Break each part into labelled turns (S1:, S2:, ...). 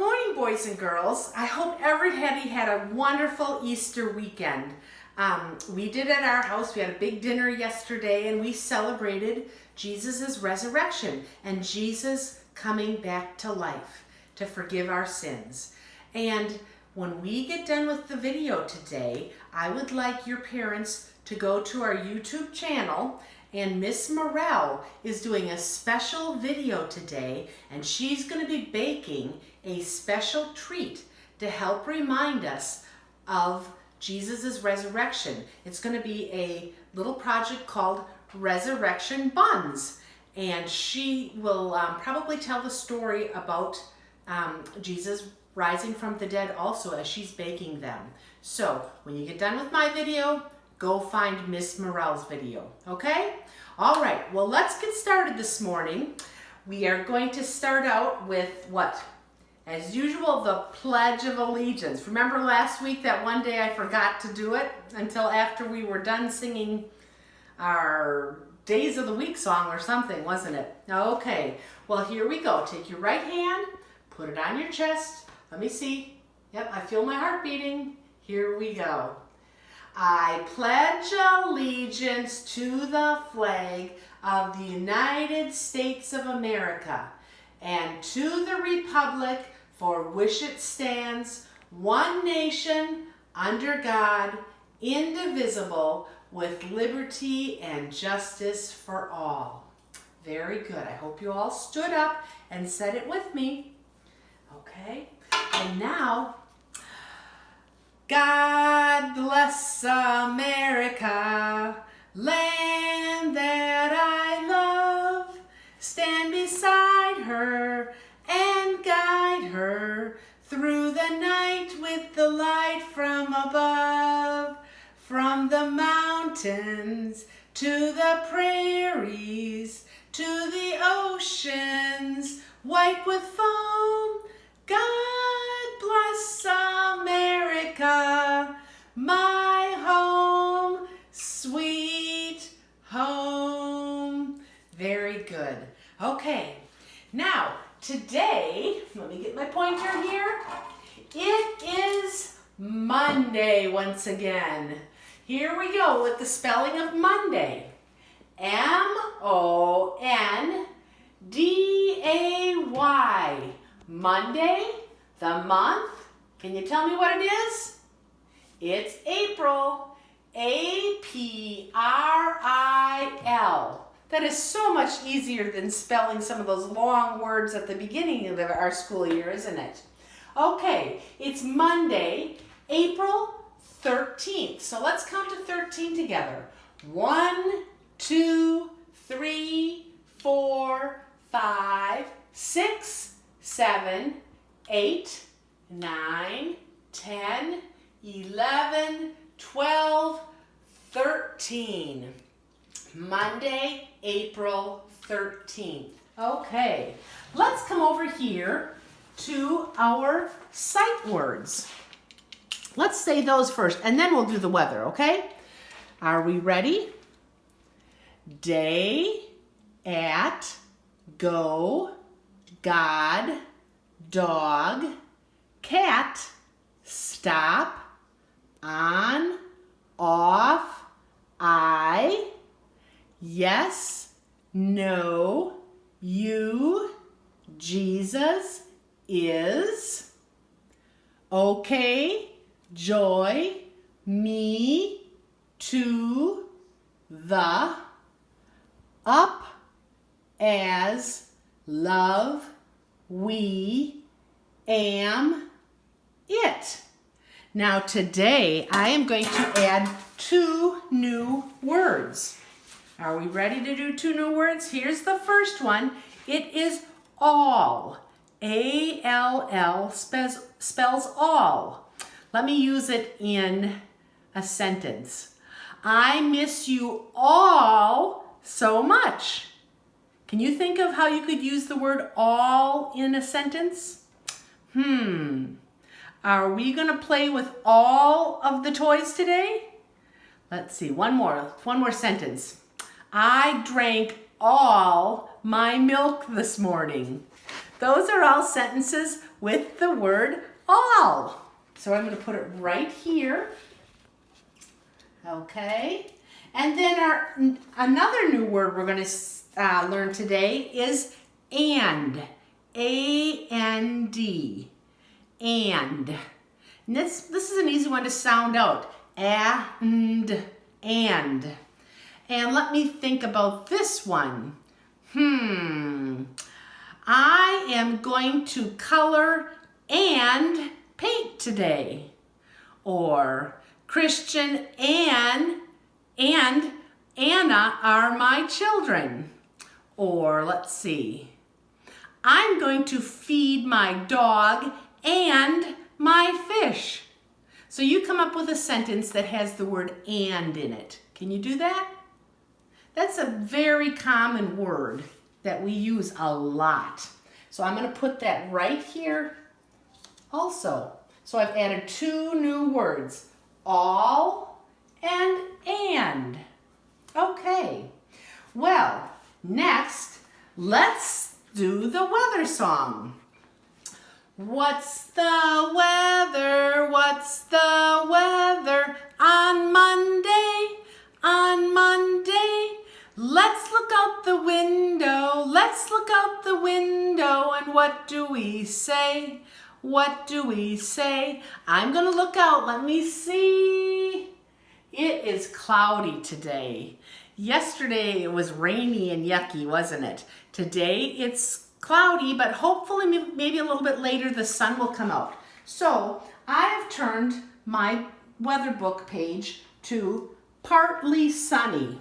S1: morning, boys and girls. I hope everybody had a wonderful Easter weekend. We did at our house. We had a big dinner yesterday and we celebrated Jesus' resurrection and Jesus coming back to life to forgive our sins. And when we get done with the video today, I would like your parents to go to our YouTube channel, and Miss Morel is doing a special video today, and she's going to be baking a special treat to help remind us of Jesus' resurrection. It's going to be a little project called Resurrection Buns, and she will probably tell the story about Jesus rising from the dead also as she's baking them. So when you get done with my video, go find Miss Morel's video, okay? All right, well, let's get started this morning. We are going to start out with what? As usual, the Pledge of Allegiance. Remember last week that one day I forgot to do it until after we were done singing our Days of the Week song or something, wasn't it? Okay, well, here we go. Take your right hand, put it on your chest. Let me see. Yep, I feel my heart beating. Here we go. I pledge allegiance to the flag of the United States of America and to the republic for which it stands, one nation, under God, indivisible, with liberty and justice for all. Very good. I hope you all stood up and said it with me. Okay, and now, God bless America, land that I love. Stand beside her and guide her through the night with the light from above. From the mountains to the prairies to the oceans white with foam. God bless America, my home, sweet home. Very good. Okay, now today, let me get my pointer here. It is Monday once again. Here we go with the spelling of Monday. M-O-N-D-A-Y. Monday, the month. Can you tell me what it is? It's April. A-P-R-I-L. That is so much easier than spelling some of those long words at the beginning of our school year, isn't it? Okay, it's Monday, April 13th. So let's count to 13 together. 1, 2, 3, 4, 5, 6, 7, 8, 9, 10, 11, 12, 13. Monday, April 13th. Okay, let's come over here to our sight words. Let's say those first, and then we'll do the weather, okay? Are we ready? Day, at, go, God, dog, cat, stop, on, off, I, yes, no, you, Jesus, is, okay, joy, me, to, the, up, as, love, we, am, it. Now today I am going to add 2 new words. Are we ready to do 2 new words? Here's the first one. It is all. A-L-L spells all. Let me use it in a sentence. I miss you all so much. Can you think of how you could use the word all in a sentence? Are we going to play with all of the toys today? Let's see, one more sentence. I drank all my milk this morning. those are all sentences with the word all. So I'm going to put it right here. Okay. And then another new word we're going to learn today is and. A-N-D. And. And this is an easy one to sound out. And. And let me think about this one. I am going to color and paint today. Or Christian and Anna are my children. Or let's see. I'm going to feed my dog and my fish. So you come up with a sentence that has the word and in it. Can you do that? That's a very common word that we use a lot. So I'm going to put that right here also. So I've added two new words, all and. Okay. Well, next, let's do the weather song. What's the weather? What's the weather on Monday? On Monday, let's look out the window. Let's look out the window, and what do we say? What do we say? I'm gonna look out. Let me see. It is cloudy today. Yesterday it was rainy and yucky, wasn't it? Today it's cloudy, but hopefully maybe a little bit later the sun will come out. So I have turned my weather book page to partly sunny.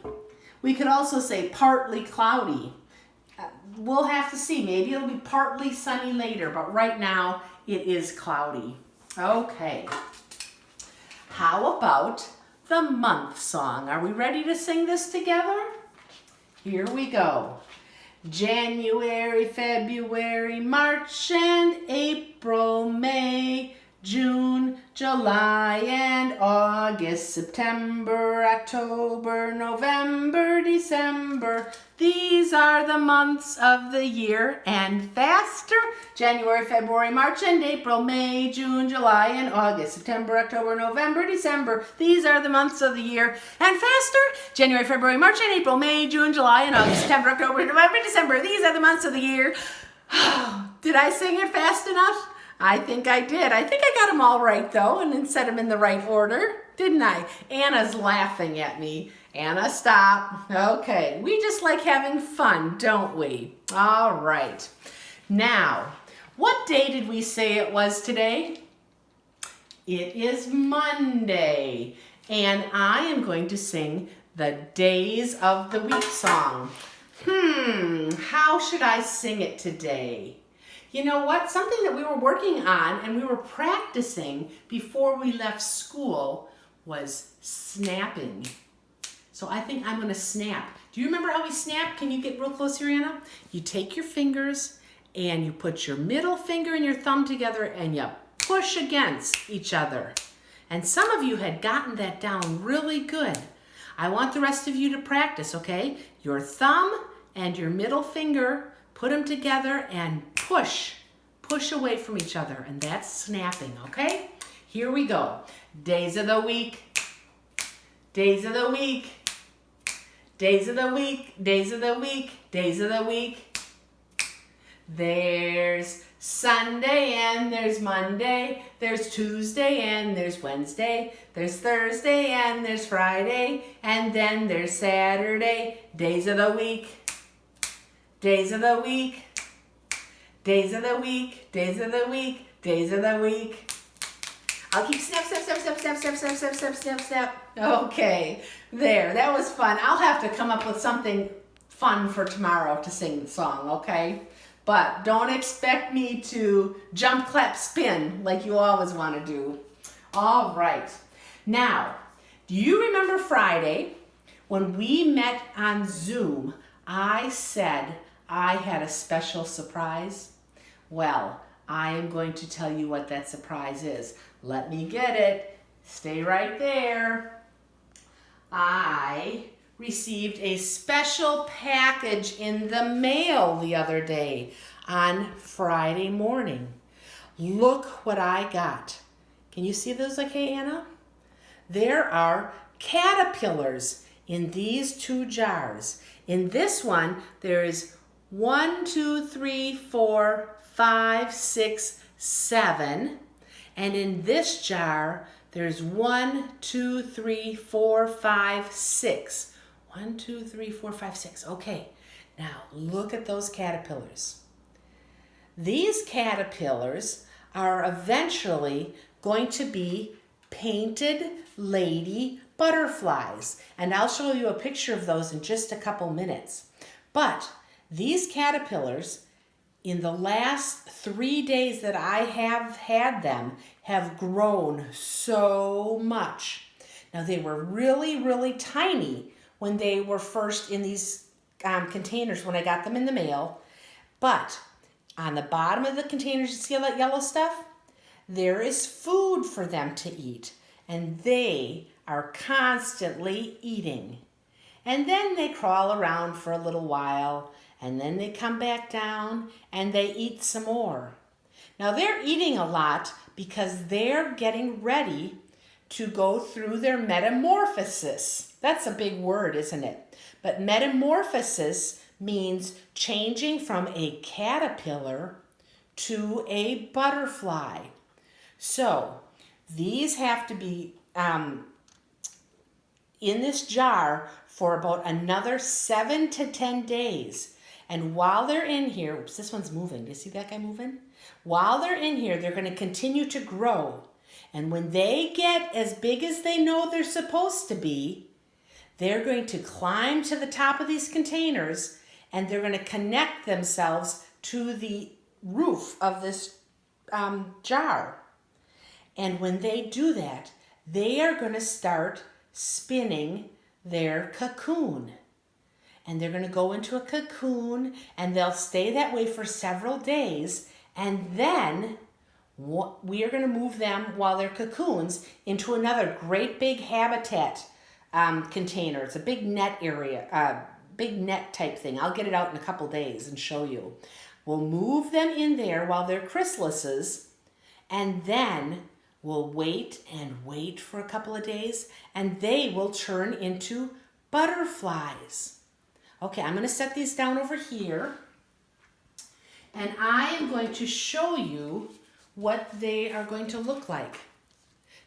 S1: We could also say partly cloudy. We'll have to see. Maybe it'll be partly sunny later, but right now it is cloudy. Okay. How about the month song? Are we ready to sing this together? Here we go. January, February, March and April, May, June, July and August, September, October, November, December. These are the months of the year, and faster. January, February, March and April, May, June, July and August, September, October, November, December. These are the months of the year, and faster. January, February, March and April, May, June, July and August, September, October, November, December. These are the months of the year. Did I sing it fast enough? I think I did. I think I got them all right, though, and then said them in the right order, didn't I? Anna's laughing at me. Anna, stop. Okay, we just like having fun, don't we? All right. Now, what day did we say it was today? It is Monday, and I am going to sing the Days of the Week song. How should I sing it today? You know what? Something that we were working on and we were practicing before we left school was snapping. So I think I'm going to snap. Do you remember how we snap? Can you get real close here, Anna? You take your fingers and you put your middle finger and your thumb together and you push against each other. And some of you had gotten that down really good. I want the rest of you to practice, okay? Your thumb and your middle finger, put them together and push. Push away from each other, and that's snapping, okay? Here we go. Days of the week. Days of the week. Days of the week. Days of the week. Days of the week. There's Sunday and there's Monday. There's Tuesday and there's Wednesday. There's Thursday and there's Friday. And then there's Saturday. Days of the week. Days of the week. Days of the week. Days of the week. Days of the week. I'll keep snap, snap, snap, snap, snap, snap, snap, snap, snap, snap, snap. Okay, there. That was fun. I'll have to come up with something fun for tomorrow to sing the song, okay? But don't expect me to jump, clap, spin like you always want to do. All right. Now, do you remember Friday when we met on Zoom? I said I had a special surprise. Well, I am going to tell you what that surprise is. Let me get it. Stay right there. I received a special package in the mail the other day. on Friday morning. Look what I got. Can you see those okay, Anna? There are caterpillars in these 2 jars. In this one, there is 1, 2, 3, 4, 5, 6, 7. And in this jar, there's 1, 2, 3, 4, 5, 6. 1, 2, 3, 4, 5, 6. Okay, now look at those caterpillars. These caterpillars are eventually going to be painted lady butterflies. And I'll show you a picture of those in just a couple minutes. But these caterpillars, in the last 3 days that I have had them, have grown so much. Now they were really, really tiny when they were first in these containers when I got them in the mail. But on the bottom of the containers, you see all that yellow stuff? There is food for them to eat, and they are constantly eating. And then they crawl around for a little while, and then they come back down and they eat some more. Now they're eating a lot because they're getting ready to go through their metamorphosis. That's a big word, isn't it? But metamorphosis means changing from a caterpillar to a butterfly. So these have to be in this jar for about another 7 to 10 days. And while they're in here, oops, this one's moving. Do you see that guy moving? While they're in here, they're going to continue to grow. And when they get as big as they know they're supposed to be, they're going to climb to the top of these containers and they're going to connect themselves to the roof of this jar. And when they do that, they are going to start spinning their cocoon. And they're going to go into a cocoon and they'll stay that way for several days. And then we are going to move them while they're cocoons into another great big habitat container. It's a big net area, big net type thing. I'll get it out in a couple days and show you. We'll move them in there while they're chrysalises, and then we'll wait and wait for a couple of days, and they will turn into butterflies. Okay, I'm going to set these down over here, and I am going to show you what they are going to look like.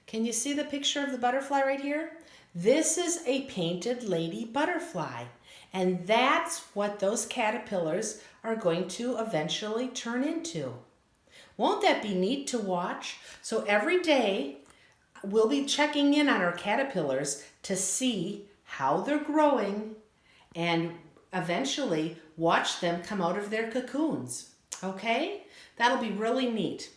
S1: Can you see the picture of the butterfly right here? This is a painted lady butterfly, and that's what those caterpillars are going to eventually turn into. Won't that be neat to watch? So every day we'll be checking in on our caterpillars to see how they're growing and eventually watch them come out of their cocoons. Okay? That'll be really neat.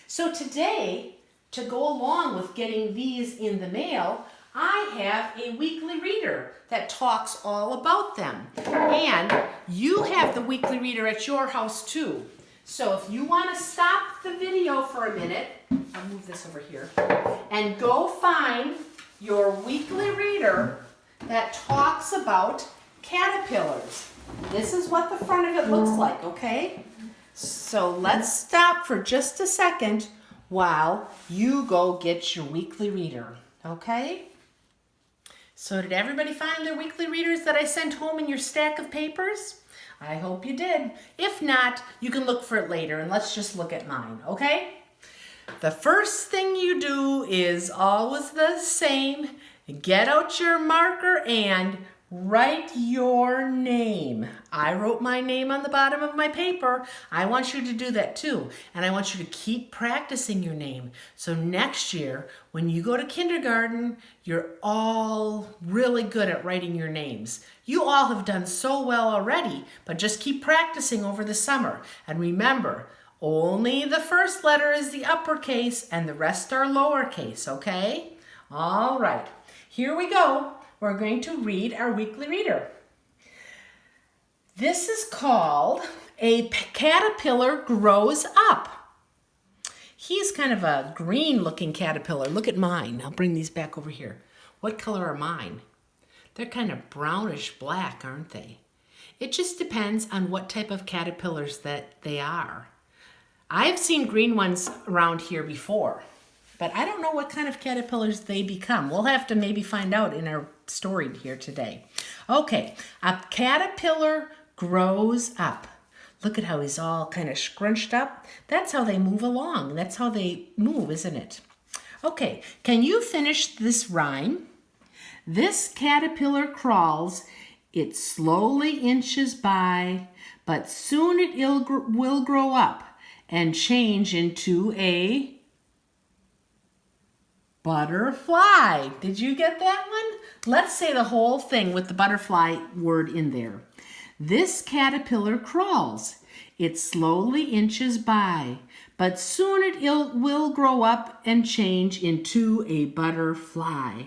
S1: So today, to go along with getting these in the mail, I have a weekly reader that talks all about them. And you have the weekly reader at your house too. So if you want to stop the video for a minute, I'll move this over here, and go find your weekly reader that talks about caterpillars. This is what the front of it looks like, okay? So let's stop for just a second while you go get your weekly reader, okay? So did everybody find their weekly readers that I sent home in your stack of papers? I hope you did. If not, you can look for it later, and let's just look at mine, okay? The first thing you do is always the same. Get out your marker and write your name. I wrote my name on the bottom of my paper. I want you to do that too. And I want you to keep practicing your name. So next year, when you go to kindergarten, you're all really good at writing your names. You all have done so well already, but just keep practicing over the summer. And remember, only the first letter is the uppercase and the rest are lowercase, okay? All right, here we go. We're going to read our weekly reader. This is called A Caterpillar Grows Up. He's kind of a green looking caterpillar. Look at mine. I'll bring these back over here. What color are mine? They're kind of brownish black, aren't they? It just depends on what type of caterpillars that they are. I've seen green ones around here before, but I don't know what kind of caterpillars they become. We'll have to maybe find out in our story here today. Okay, a caterpillar grows up. Look at how he's all kind of scrunched up. That's how they move along. That's how they move, isn't it? Okay, can you finish this rhyme? This caterpillar crawls, it slowly inches by, but soon it will grow up and change into a butterfly. Did you get that one? Let's say the whole thing with the butterfly word in there. This caterpillar crawls. It slowly inches by, but soon it will grow up and change into a butterfly.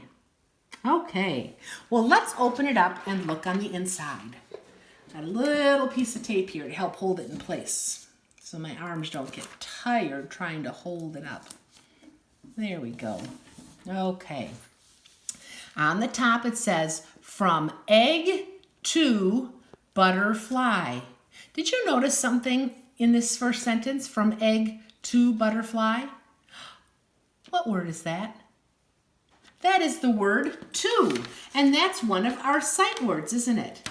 S1: Okay, well, let's open it up and look on the inside. Got a little piece of tape here to help hold it in place so my arms don't get tired trying to hold it up. There we go. Okay. On the top it says, from egg to butterfly. Did you notice something in this first sentence, from egg to butterfly? What word is that? That is the word to, and that's one of our sight words, isn't it?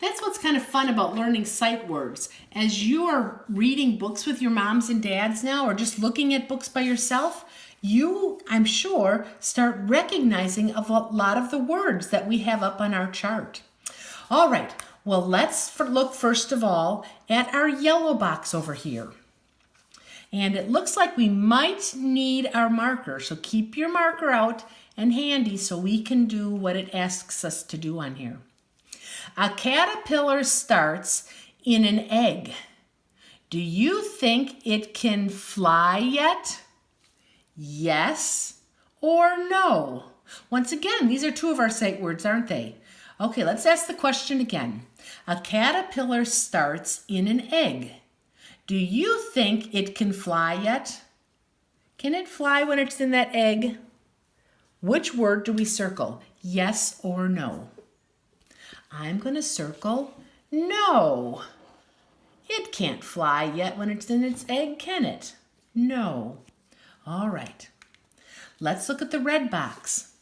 S1: That's what's kind of fun about learning sight words. As you are reading books with your moms and dads now, or just looking at books by yourself, you, I'm sure, start recognizing a lot of the words that we have up on our chart. All right, well, let's look first of all at our yellow box over here. And it looks like we might need our marker, so keep your marker out and handy so we can do what it asks us to do on here. A caterpillar starts in an egg. Do you think it can fly yet? Yes or no? Once again, these are two of our sight words, aren't they? Okay, let's ask the question again. A caterpillar starts in an egg. Do you think it can fly yet? Can it fly when it's in that egg? Which word do we circle? Yes or no? I'm going to circle no. It can't fly yet when it's in its egg, can it? No. All right. Let's look at the red box.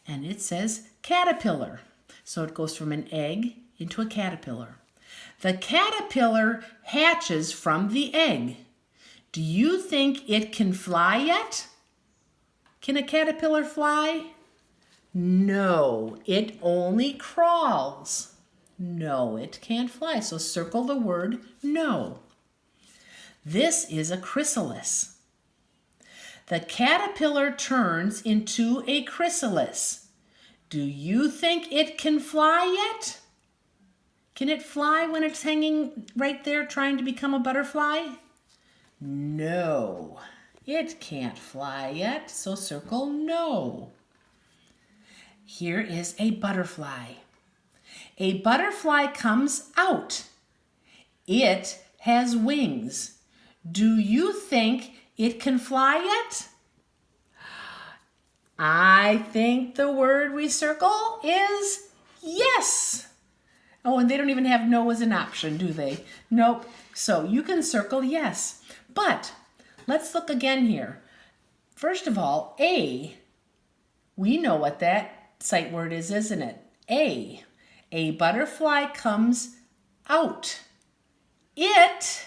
S1: And it says caterpillar. So it goes from an egg into a caterpillar. The caterpillar hatches from the egg. Do you think it can fly yet? Can a caterpillar fly? No, it only crawls. No, it can't fly. So circle the word no. This is a chrysalis. The caterpillar turns into a chrysalis. Do you think it can fly yet? Can it fly when it's hanging right there trying to become a butterfly? No, it can't fly yet, so circle no. Here is a butterfly. A butterfly comes out. It has wings. Do you think it can fly yet? I think the word we circle is yes. Oh, and they don't even have no as an option, do they? Nope. So you can circle yes. But let's look again here. First of all, A, we know what that sight word is, isn't it? A butterfly comes out. It,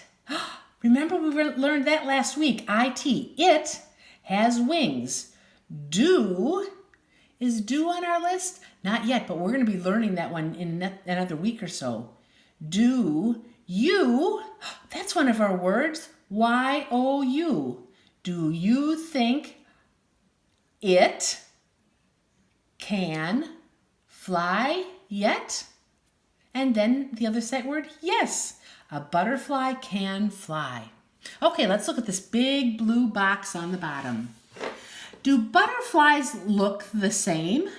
S1: remember we learned that last week, it has wings. Do, is do on our list? Not yet, but we're going to be learning that one in another week or so. Do you, that's one of our words, Y-O-U. Do you think it can fly yet? And then the other sight word, yes, a butterfly can fly. Okay, let's look at this big blue box on the bottom. Do butterflies look the same?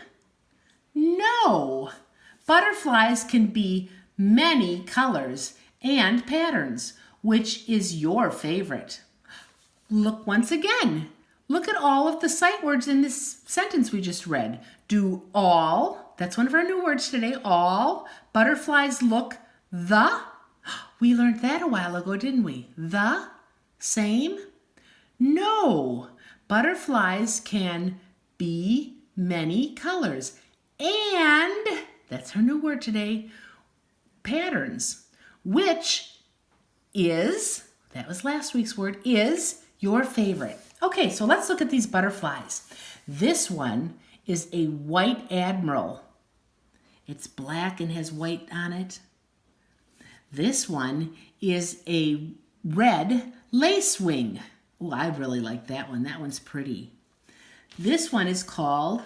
S1: No. Butterflies can be many colors and patterns. Which is your favorite? Look once again. Look at all of the sight words in this sentence we just read. Do all, that's one of our new words today, all butterflies look The? We learned that a while ago, didn't we? The? Same? No. Butterflies can be many colors. And, that's our new word today, patterns. Which is, that was last week's word, is your favorite. Okay, so let's look at these butterflies. This one is a white admiral. It's black and has white on it. This one is a red lacewing. Oh, I really like that one. That one's pretty. This one is called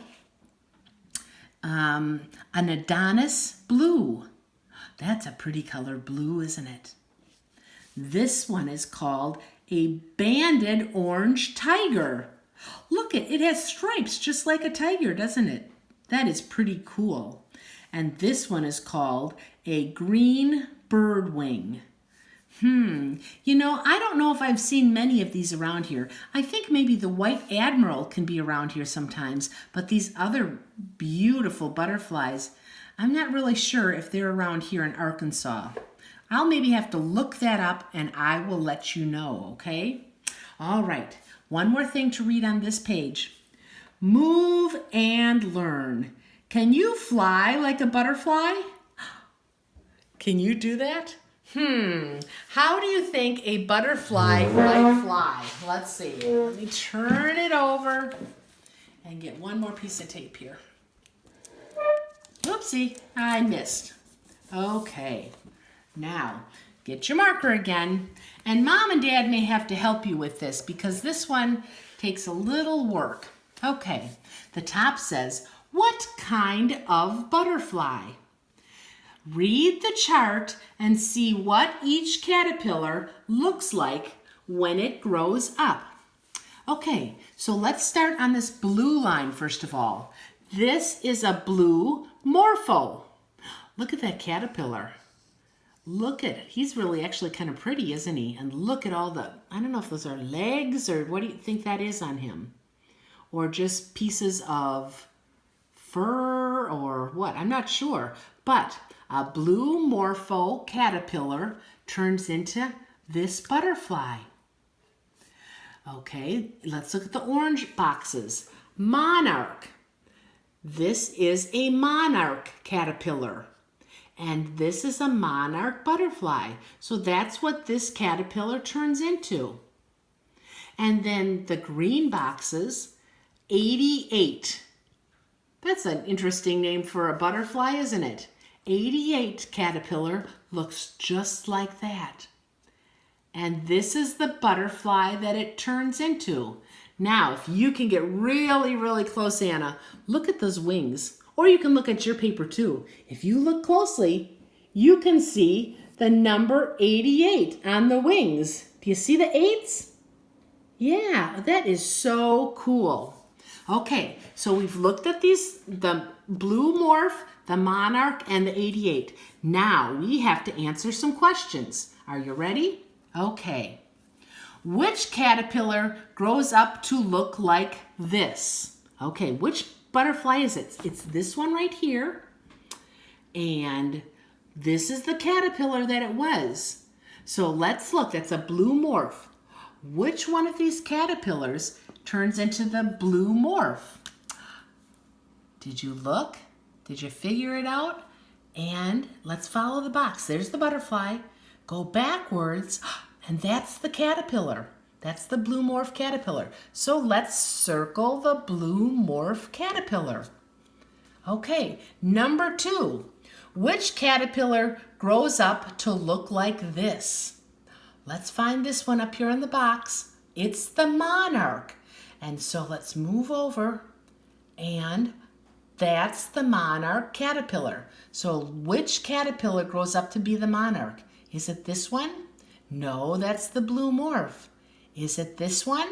S1: an Adonis blue. That's a pretty color blue, isn't it? This one is called a banded orange tiger. Look, it has stripes just like a tiger, doesn't it? That is pretty cool. And this one is called a green birdwing. You know, I don't know if I've seen many of these around here. I think maybe the white admiral can be around here sometimes, but these other beautiful butterflies, I'm not really sure if they're around here in Arkansas. I'll maybe have to look that up and I will let you know, okay? All right, one more thing to read on this page. Move and learn. Can you fly like a butterfly? Can you do that? How do you think a butterfly might fly? Let's see. Let me turn it over and get one more piece of tape here. Oopsie, I missed. Okay, now get your marker again. And Mom and Dad may have to help you with this because this one takes a little work. Okay, the top says, what kind of butterfly? Read the chart and see what each caterpillar looks like when it grows up. Okay, so let's start on this blue line first of all. This is a blue morpho. Look at that caterpillar. Look at it. He's really actually kind of pretty, isn't he? And look at all the, I don't know if those are legs or what do you think that is on him? Or just pieces of fur or what? I'm not sure. But a blue morpho caterpillar turns into this butterfly. Okay, let's look at the orange boxes. Monarch. This is a monarch caterpillar. And this is a monarch butterfly. So that's what this caterpillar turns into. And then the green boxes, 88. That's an interesting name for a butterfly, isn't it? 88 caterpillar looks just like that. And this is the butterfly that it turns into. Now, if you can get really, really close, Anna, look at those wings. Or you can look at your paper too. If you look closely, you can see the number 88 on the wings. Do you see the 8s? Yeah, that is so cool. Okay, so we've looked at these, the blue morph, the monarch, and the 88. Now we have to answer some questions. Are you ready? Okay. Which caterpillar grows up to look like this? Okay, which butterfly is it? It's this one right here. And this is the caterpillar that it was. So let's look. That's a blue morph. Which one of these caterpillars turns into the blue morph? Did you look? Did you figure it out? And let's follow the box. There's the butterfly. Go backwards, and that's the caterpillar. That's the blue morph caterpillar. So let's circle the blue morph caterpillar. Okay, number 2. Which caterpillar grows up to look like this? Let's find this one up here in the box. It's the monarch. And so let's move over, and that's the monarch caterpillar. So which caterpillar grows up to be the monarch? Is it this one? No, that's the blue morph. Is it this one?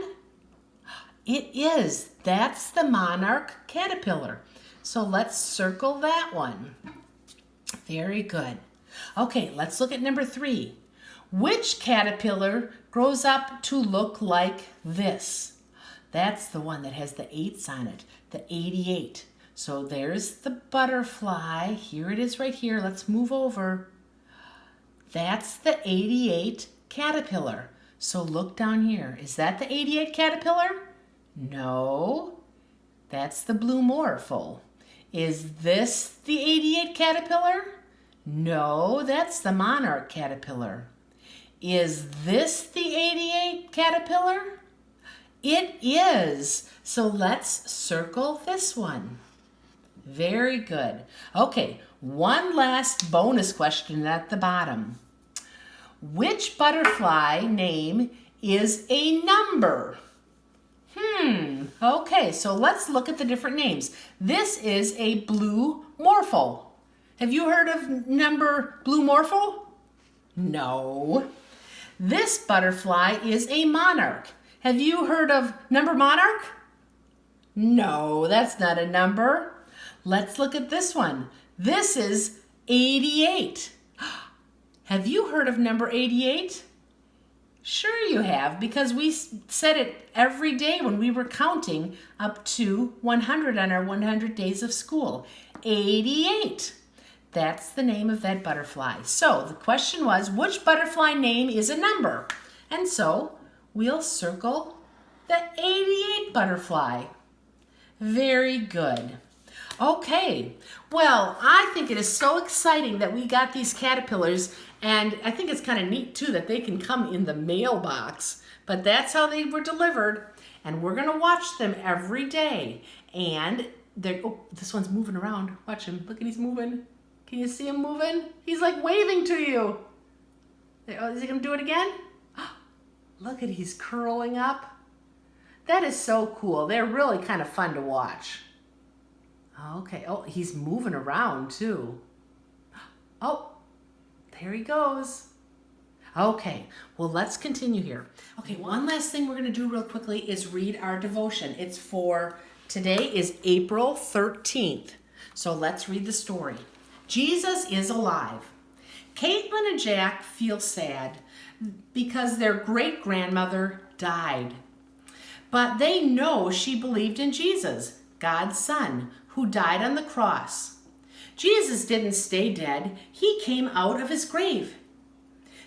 S1: It is. That's the monarch caterpillar. So let's circle that one. Very good. Okay, let's look at number 3. Which caterpillar grows up to look like this? That's the one that has the 8s on it, the 88. So there's the butterfly. Here it is right here. Let's move over. That's the 88 caterpillar. So look down here. Is that the 88 caterpillar? No, that's the blue morphle. Is this the 88 caterpillar? No, that's the monarch caterpillar. Is this the 88 caterpillar? It is. So let's circle this one. Very good. Okay, one last bonus question at the bottom. Which butterfly name is a number? Okay, so let's look at the different names. This is a blue morphle. Have you heard of number blue morphle? No. This butterfly is a monarch. Have you heard of number monarch? No, that's not a number. Let's look at this one. This is 88. Have you heard of number 88? Sure you have, because we said it every day when we were counting up to 100 on our 100 days of school. 88. That's the name of that butterfly. So the question was, which butterfly name is a number? And so we'll circle the 88 butterfly. Very good. Okay, well, I think it is so exciting that we got these caterpillars, and I think it's kind of neat too that they can come in the mailbox, but that's how they were delivered, and we're going to watch them every day. And they're, oh, this one's moving around. Watch him. Look at, he's moving. Can you see him moving? He's like waving to you. Oh, is he going to do it again? Look at, he's curling up. That is so cool. They're really kind of fun to watch. Okay, oh, he's moving around too. Oh, there he goes. Okay, well, let's continue here. Okay, one last thing we're going to do real quickly is read our devotion. It's for, today is April 13th. So let's read the story. Jesus is alive. Caitlin and Jack feel sad because their great-grandmother died. But they know she believed in Jesus, God's Son, who died on the cross. Jesus didn't stay dead. He came out of his grave.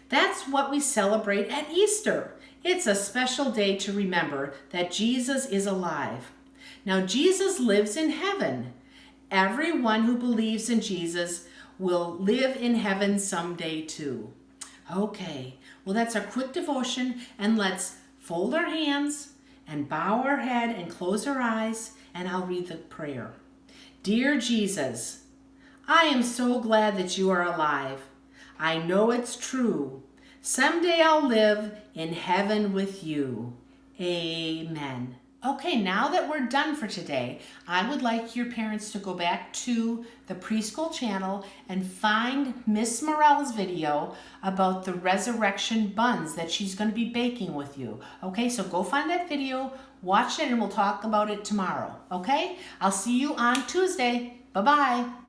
S1: That's what we celebrate at Easter. It's a special day to remember that Jesus is alive. Now, Jesus lives in heaven. Everyone who believes in Jesus will live in heaven someday too. Okay, well, that's our quick devotion, and let's fold our hands and bow our head and close our eyes, and I'll read the prayer. Dear Jesus, I am so glad that you are alive. I know it's true. Someday I'll live in heaven with you. Amen. Okay, now that we're done for today, I would like your parents to go back to the preschool channel and find Miss Morell's video about the resurrection buns that she's going to be baking with you. Okay, so go find that video, watch it, and we'll talk about it tomorrow. Okay, I'll see you on Tuesday. Bye-bye.